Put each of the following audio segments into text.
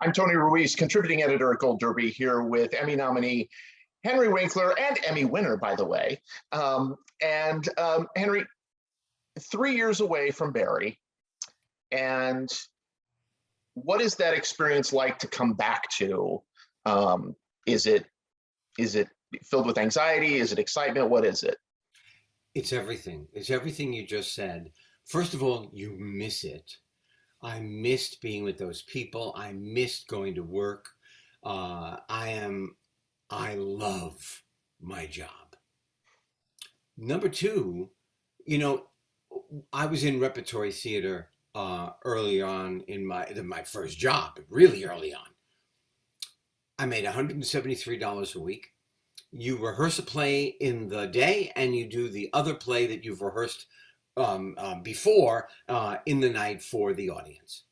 I'm Tony Ruiz, contributing editor at Gold Derby, here with Emmy nominee Henry Winkler and Emmy winner, by the way. Henry, 3 years away from Barry, and what is that experience like to come back to? Is it filled with anxiety? Is it excitement? What is it? It's everything. It's everything you just said. First of all, you miss it. I missed being with those people. I missed going to work. I love my job. Number two, I was in repertory theater early on in my first job, really early on. I made $173 a week. You rehearse a play in the day and you do the other play that you've rehearsed before in the night for the audience.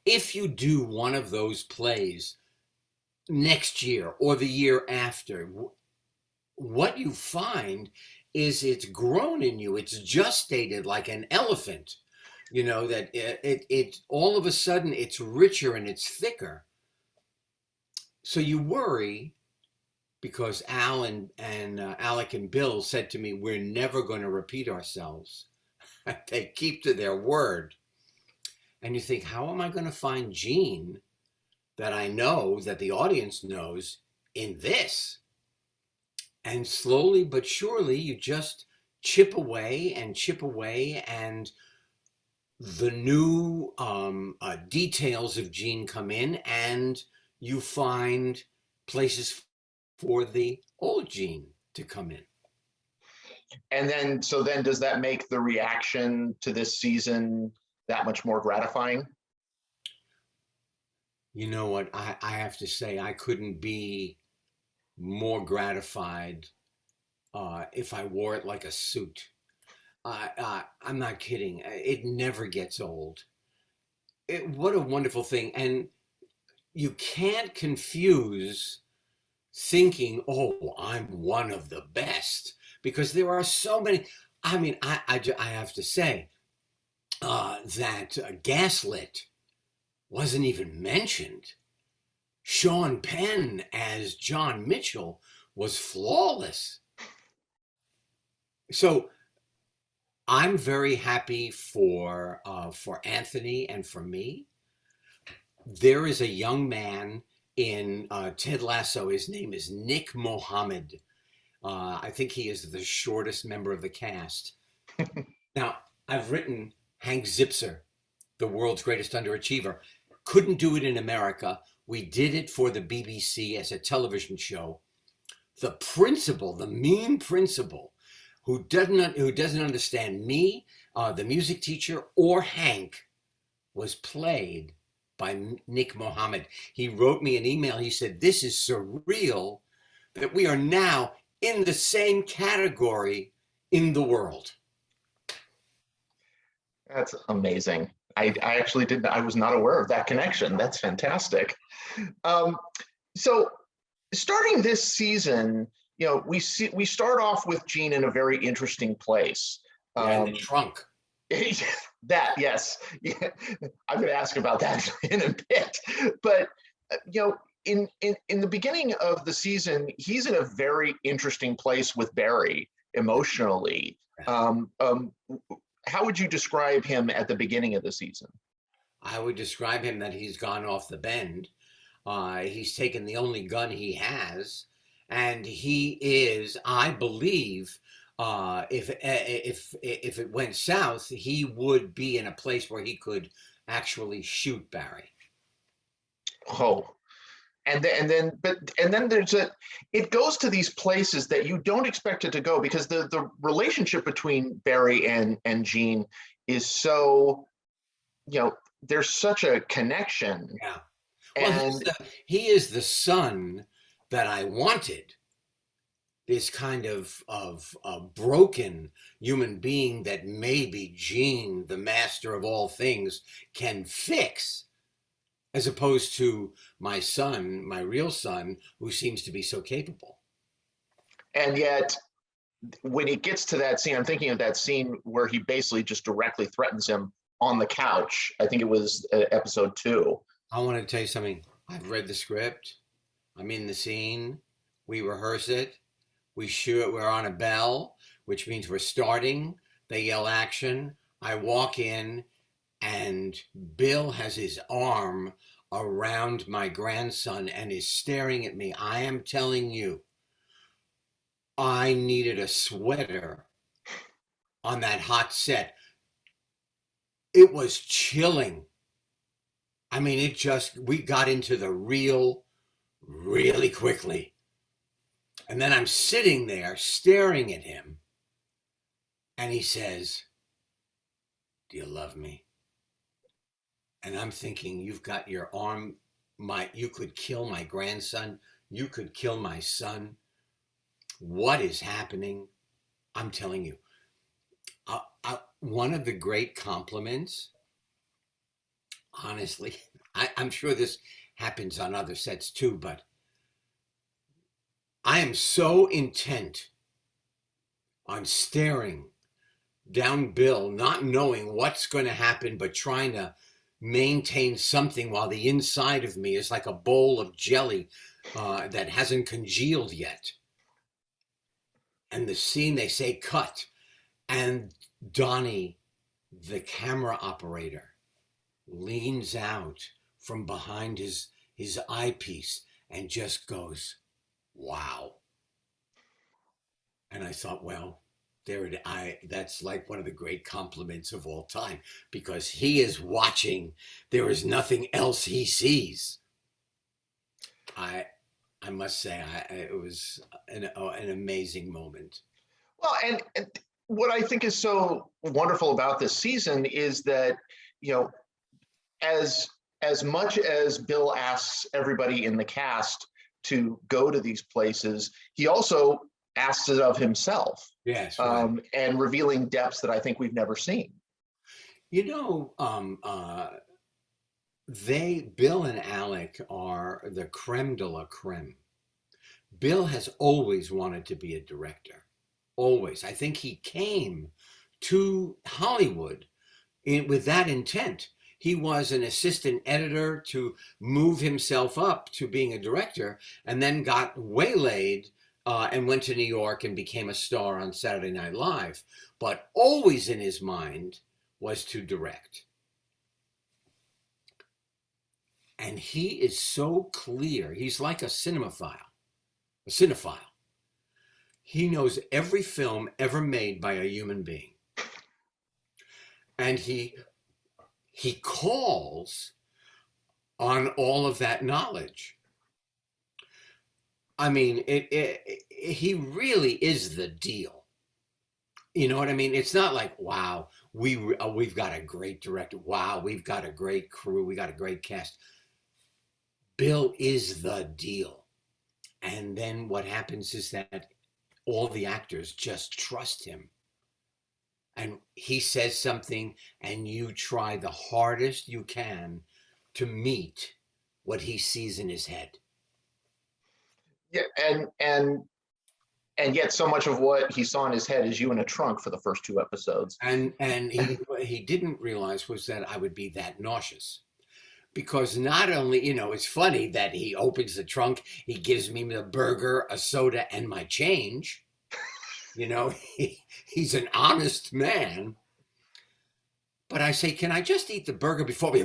If you do one of those plays next year or the year after, what you find is it's grown in you. It's gestated like an elephant, that it all of a sudden it's richer and it's thicker. So you worry, because Al and Alec and Bill said to me, we're never going to repeat ourselves. They keep to their word. And you think, how am I going to find Gene that I know, that the audience knows, in this? And slowly but surely, you just chip away, and the new details of Gene come in, and you find places for the old Gene to come in. And then does that make the reaction to this season that much more gratifying? You know what? I have to say, I couldn't be more gratified if I wore it like a suit. I'm not kidding. It never gets old. What a wonderful thing. And you can't confuse thinking, oh, I'm one of the best, because there are so many. I mean, I have to say that Gaslit wasn't even mentioned. Sean Penn as John Mitchell was flawless. So I'm very happy for Anthony and for me. There is a young man in Ted Lasso. His name is Nick Mohammed. I think he is the shortest member of the cast. Now, I've written Hank Zipser, the world's greatest underachiever. Couldn't do it in America. We did it for the BBC as a television show. The principal, the mean principal, who doesn't understand me, the music teacher, or Hank, was played by Nick Mohammed. He wrote me an email. He said, "This is surreal that we are now in the same category in the world." That's amazing. I actually didn't. I was not aware of that connection. That's fantastic. So, starting this season, we start off with Gene in a very interesting place. In the trunk. That, yes. Yeah. I'm going to ask about that in a bit. But in the beginning of the season, he's in a very interesting place with Barry emotionally. How would you describe him at the beginning of the season? I would describe him that he's gone off the bend. He's taken the only gun he has, and he is, I believe, if it went south, he would be in a place where he could actually shoot Barry. Oh, and then it goes to these places that you don't expect it to go, because the relationship between Barry and Gene is so, there's such a connection. Yeah. Well, he is the son that I wanted. This kind of broken human being that maybe Gene, the master of all things, can fix, as opposed to my son, my real son, who seems to be so capable. And yet, when he gets to that scene, I'm thinking of that scene where he basically just directly threatens him on the couch. I think it was episode 2. I want to tell you something. I've read the script. I'm in the scene. We rehearse it. We shoot. We're on a bell, which means we're starting. They yell action. I walk in, and Bill has his arm around my grandson and is staring at me. I am telling you, I needed a sweater on that hot set. It was chilling. I mean, we got into the reel really quickly. And then I'm sitting there staring at him. And he says, "Do you love me?" And I'm thinking, you've got your arm, you could kill my grandson. You could kill my son. What is happening? I'm telling you, one of the great compliments, honestly, I'm sure this happens on other sets too, but I am so intent on staring down Bill, not knowing what's going to happen, but trying to maintain something while the inside of me is like a bowl of jelly that hasn't congealed yet. And the scene, they say cut, and Donnie, the camera operator, leans out from behind his eyepiece and just goes, "Wow." And I thought, well, that's like one of the great compliments of all time, because he is watching. There is nothing else he sees. I must say, it was an amazing moment. Well, and what I think is so wonderful about this season is that, as much as Bill asks everybody in the cast to go to these places, he also asks it of himself. Yes, right. And revealing depths that I think we've never seen. Bill and Alec are the creme de la creme. Bill has always wanted to be a director. Always. I think he came to Hollywood with that intent. He was an assistant editor to move himself up to being a director, and then got waylaid and went to New York and became a star on Saturday Night Live. But always in his mind was to direct. And he is so clear. He's like a cinephile. He knows every film ever made by a human being. And he calls on all of that knowledge. I mean, he really is the deal. You know what I mean? It's not like, wow, we've got a great director. Wow, we've got a great crew. We got a great cast. Bill is the deal. And then what happens is that all the actors just trust him. And he says something, and you try the hardest you can to meet what he sees in his head. Yeah, and yet so much of what he saw in his head is you in a trunk for the first 2 episodes. And he didn't realize was that I would be that nauseous. Because not only, it's funny that he opens the trunk, he gives me the burger, a soda, and my change. He's an honest man. But I say, can I just eat the burger before we...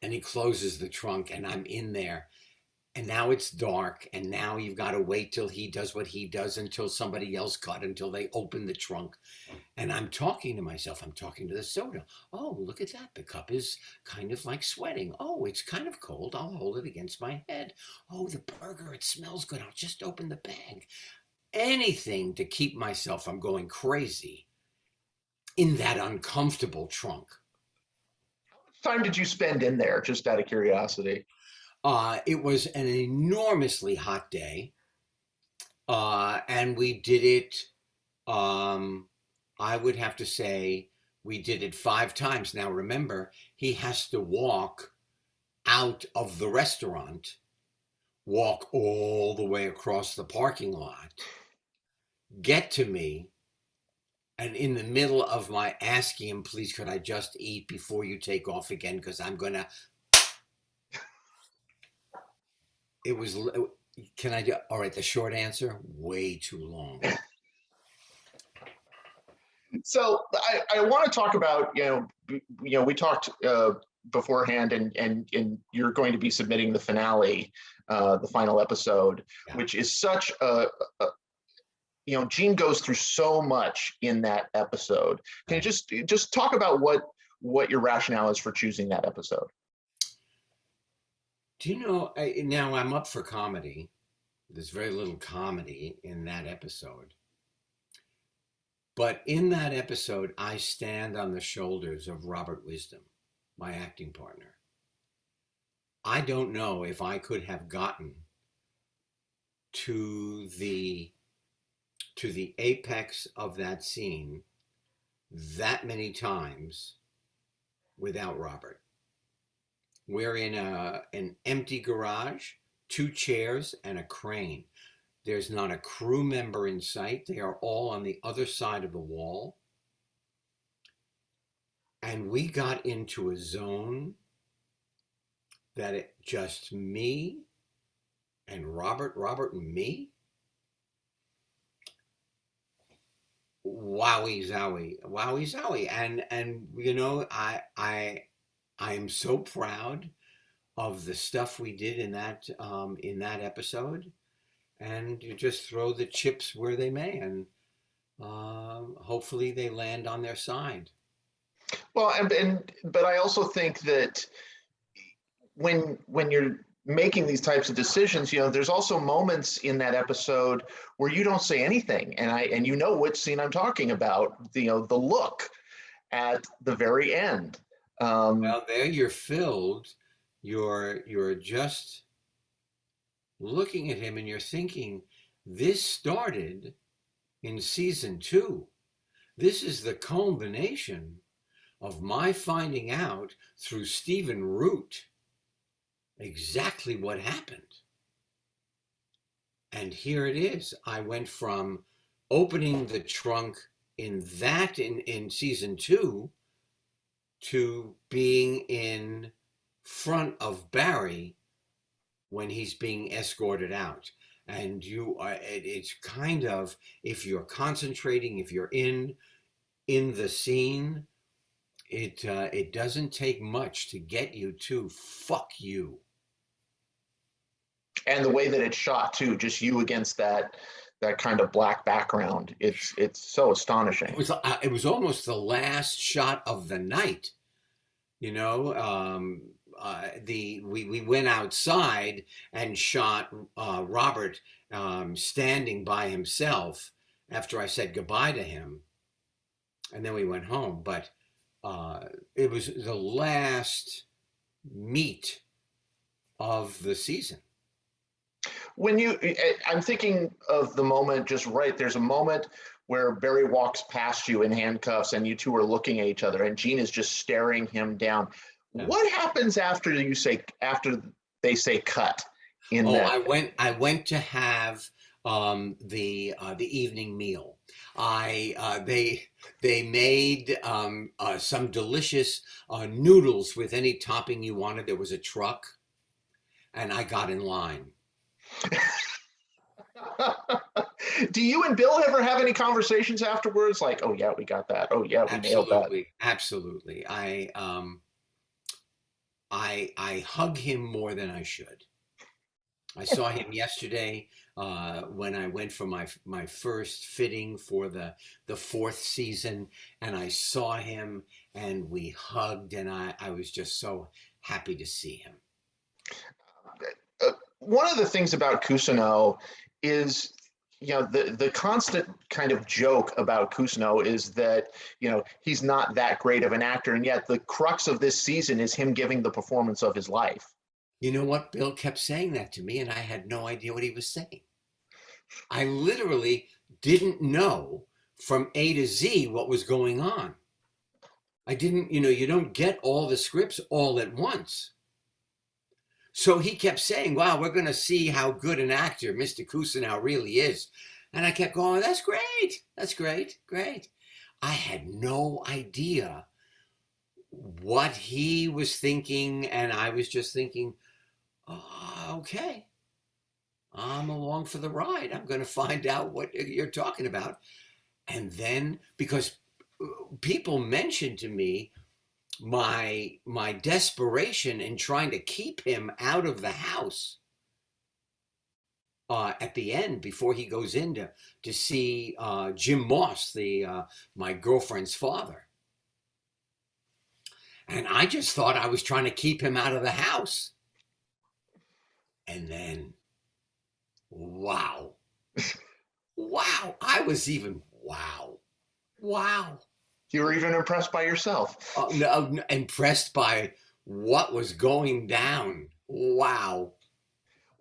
And he closes the trunk, and I'm in there. And now it's dark, and now you've got to wait till he does what he does, until somebody else cut, until they open the trunk. And I'm talking to myself. I'm talking to the soda. Oh, look at that. The cup is kind of like sweating. Oh, it's kind of cold. I'll hold it against my head. Oh, the burger, it smells good. I'll just open the bag. Anything to keep myself from going crazy in that uncomfortable trunk. How much time did you spend in there, just out of curiosity? It was an enormously hot day, and we did it, I would have to say, we did it 5 times. Now, remember, he has to walk out of the restaurant, walk all the way across the parking lot, get to me, and in the middle of my asking him, please, could I just eat before you take off again, because I'm going to it was, can I do, all right, the short answer, way too long. So I want to talk about, we talked beforehand, and you're going to be submitting the finale, the final episode, Yeah. which is such Gene goes through so much in that episode. Can you just talk about what your rationale is for choosing that episode? Do you know, now I'm up for comedy. There's very little comedy in that episode. But in that episode, I stand on the shoulders of Robert Wisdom, my acting partner. I don't know if I could have gotten to the apex of that scene that many times without Robert. We're in an empty garage, 2 chairs and a crane. There's not a crew member in sight. They are all on the other side of the wall. And we got into a zone that it just me and Robert and me. Wowie zowie. And I am so proud of the stuff we did in that episode. And you just throw the chips where they may, and hopefully they land on their side. Well, but I also think that when you're making these types of decisions, there's also moments in that episode where you don't say anything, and you know which scene I'm talking about. The look at the very end. Well, there you're filled. You're just looking at him and you're thinking, this started in season 2. This is the culmination of my finding out through Stephen Root exactly what happened. And here it is. I went from opening the trunk in season 2 to being in front of Barry when he's being escorted out. And it's kind of, if you're concentrating, if you're in the scene, it doesn't take much to get you to fuck you. And the way that it's shot too, just you against that kind of black background, it's so astonishing. It was almost the last shot of the night. We went outside and shot Robert standing by himself after I said goodbye to him, and then we went home. But it was the last meet of the season. I'm thinking of the moment just right. There's a moment where Barry walks past you in handcuffs and you two are looking at each other and Gene is just staring him down. Yeah. What happens after they say cut in that? I went to have the evening meal. They made some delicious noodles with any topping you wanted. There was a truck, and I got in line. Do you and Bill ever have any conversations afterwards? Like, oh yeah, we got that. Oh yeah, we nailed that. Absolutely. I hug him more than I should. I saw him yesterday when I went for my first fitting for the 4th season, and I saw him and we hugged, and I was just so happy to see him. One of the things about Cousineau is, the constant kind of joke about Cousineau is that, he's not that great of an actor. And yet the crux of this season is him giving the performance of his life. You know what? Bill kept saying that to me and I had no idea what he was saying. I literally didn't know from A to Z what was going on. I didn't, you don't get all the scripts all at once. So he kept saying, wow, we're going to see how good an actor Mr. Cousineau really is. And I kept going, that's great. That's great. Great. I had no idea what he was thinking. And I was just thinking, oh, okay. I'm along for the ride. I'm going to find out what you're talking about. And then, because people mentioned to me my desperation in trying to keep him out of the house at the end before he goes in to see Jim Moss, the my girlfriend's father. And I just thought I was trying to keep him out of the house. And then, wow. Wow. I was even, wow. Wow. You were even impressed by yourself. No, impressed by what was going down. Wow.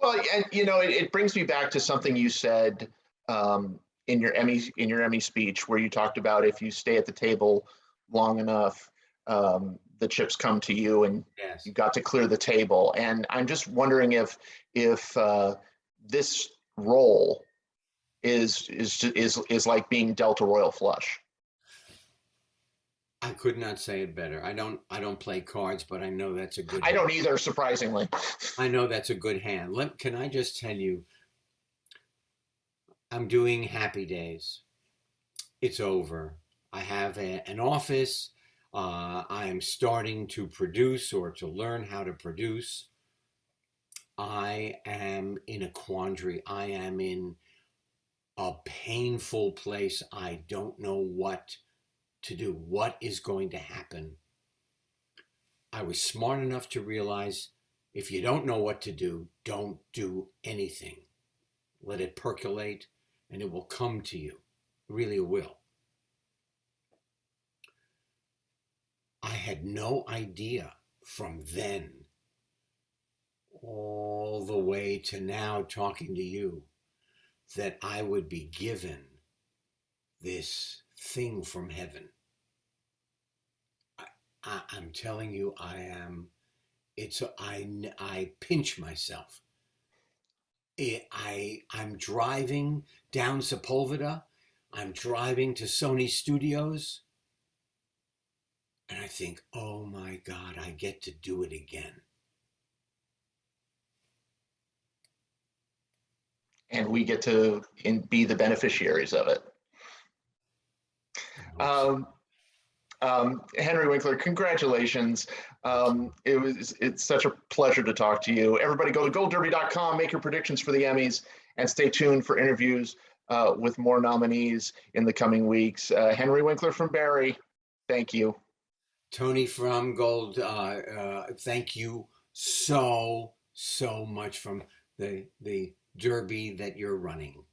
Well, and it brings me back to something you said in your Emmy speech, where you talked about if you stay at the table long enough, the chips come to you, and Yes. you got to clear the table. And I'm just wondering if this role is like being dealt a royal flush. I could not say it better. I don't play cards, but I know that's a good. I don't either, surprisingly. I know that's a good hand. Can I just tell you, I'm doing Happy Days. It's over. I have an office. I am starting to produce or to learn how to produce. I am in a quandary. I am in a painful place. I don't know what to do. What is going to happen? I was smart enough to realize if you don't know what to do, don't do anything. Let it percolate and it will come to you. It really will. I had no idea from then all the way to now talking to you that I would be given this thing from heaven. I'm telling you, I pinch myself. I'm driving down Sepulveda. I'm driving to Sony Studios. And I think, oh my God, I get to do it again. And we get to be the beneficiaries of it. Henry Winkler, congratulations. It's such a pleasure to talk to you. Everybody go to goldderby.com, make your predictions for the Emmys, and stay tuned for interviews with more nominees in the coming weeks. Henry Winkler from Barry, thank you. Tony from Gold, thank you so much from the derby that you're running.